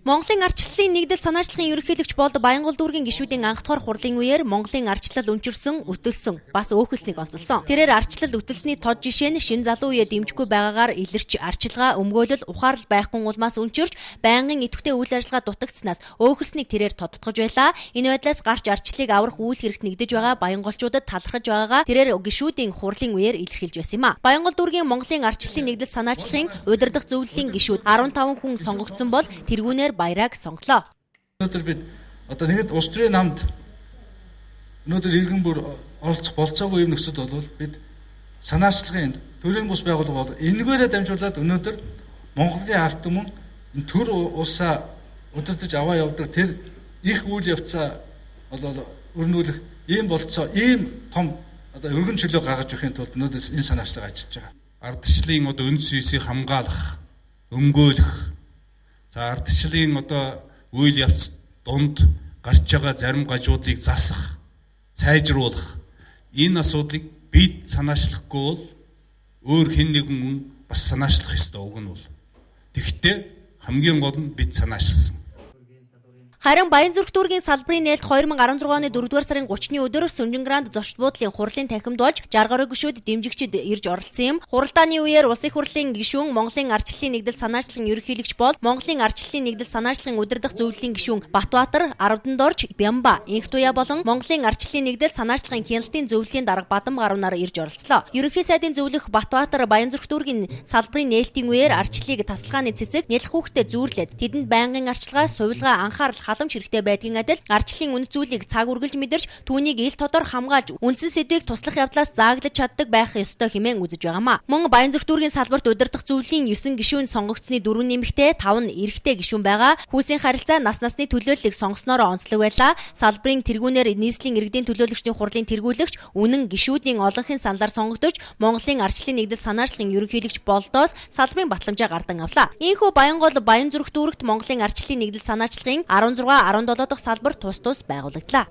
Монголын ардчлалын нэгдэл санаачлагын ерөнхийлөгч болд Баянгол дүүргийн гишүүдийн анх дахь хурлын үеэр Монголын ардчлал өнчирсөн, өтөлсөн, бас өөхөлснийг онцолсон. Тэрээр ардчлал өтөлсний тод жишээ нь шинэ залуу үе дэмжихгүй байгаагаар илэрч ардчилгаа, өмгөөлөл, ухаарл байхгүй улмаас өнчирч байнгын идэвхтэй үйл ажиллагаа дутагдсанаас өөхөлснийг тэрээр тодтогж байлаа. Энэ байдлаас гарч ардчлалыг аврах үйл хэрэгт нэгдэж байгаа баянголчуудад талархаж байгаагаа тэрээр гишүүдийн хурлын үеэр илэрхийлж байсан юм а. Баянгол дүүргийн Монголын ардчлалын нэгдэл санаачлагын удирдах зөвлөлийн гишүүд 15 хүн сонгогдсон бол тэргүүнээр баяраг сонглоо. Өнөөдөр бид одоо нэгд улс төрийн намд өнөөдөр иргэн бүр оролцох болцоогүй юм нөхцөд бол бид санаачлагын төрийн бус байгууллага бол энэгээрээ дамжуулаад өнөөдөр Монголын ард түмэн төр улсаа удирдах аваа явдаг тэр их үйл явцаа бол өрнүүлэх ийм болцоо ийм том одоо өргөн чөлөө гаргаж өгөхийн тулд өнөөдөр энэ санаачлага ажиллаж байгаа. Ардчлалын одоо үндэс үеийг хамгаалах, өмгөөлөх. За ардчлалын одоо үйл явц дунд гарч байгаа зарим гажуудыг засах, сайжруулах энэ асуудлыг бид санаачлахгүй бол өөр хэн нэгэн бас санаачлах ёстой уг нь бол. Тэгэхдээ хамгийн гол нь бид санаачлсан. Харин Баянзүрх дүүргийн салбарын нээлт 2016 оны 4-р сарын 30-ны өдөр Сүнжингранд зочд буудлын хурлын танхимд болж 60 гаруй гишүүд дэмжигчид ирж оролцсон юм. Хуралдааны үеэр улсын хурлын гишүүн Монголын ардчлалын нэгдэл санаачлагын ерөнхийлөгч бол Монголын ардчлалын нэгдэл санаачлагын удирдах зөвлөлийн гишүүн Батбаатар, Аравдандорж, Бямба, Инхтуя болон Монголын ардчлалын нэгдэл санаачлагын хяналтын зөвлөлийн дарга Бадам гаруунаар ирж оролцлоо. Ерөнхий сайдын зөвлөх Батбаатар Баянзүрх дүүргийн салбарын нээлтийн үеэр ардчлалыг тасалгааны цэцэг нялх хүүхдэд зүүрлээд тэдэнд байнгын ардчилгаа, сувилгаа, анхаарал халамж хэрэгтэй байдгийн адил ардчлалын үнэт зүйлийг цаг үргэлж мэдэрч түүнийг ил тодор хамгаалж үндсэн сэдвийг туслах явдлаас зааглаж чаддаг байх ёстой хэмээн үзэж байгаамаа. Мөн Баянзүрх дүүргийн салбарт удирдах зөвлөлийн 9 гишүүн сонгогдсны 4 нэмэгтэй 5 нь эрэгтэй гишүүн байгаа. Хүүсийн харилцаа нас насны төлөөллийг сонгосноор онцлог байлаа. Салбарын тэргүүнээр нийслэлийн иргэдийн төлөөлөгчдийн хурлын тэргүүлэгч үнэн гишүүдийн олонхын саналаар сонгогдож Монголын ардчлалын нэгдэл санаачлагын ерөнхийлөгч болдоос салбарын батламжаа гардан авлаа. Ийхүү Баянгол Баянзүрх дүүрэгт Монголын ардчлалын нэгдэл санаачлагын 16 17 дахь салбар тус байгуулагдлаа.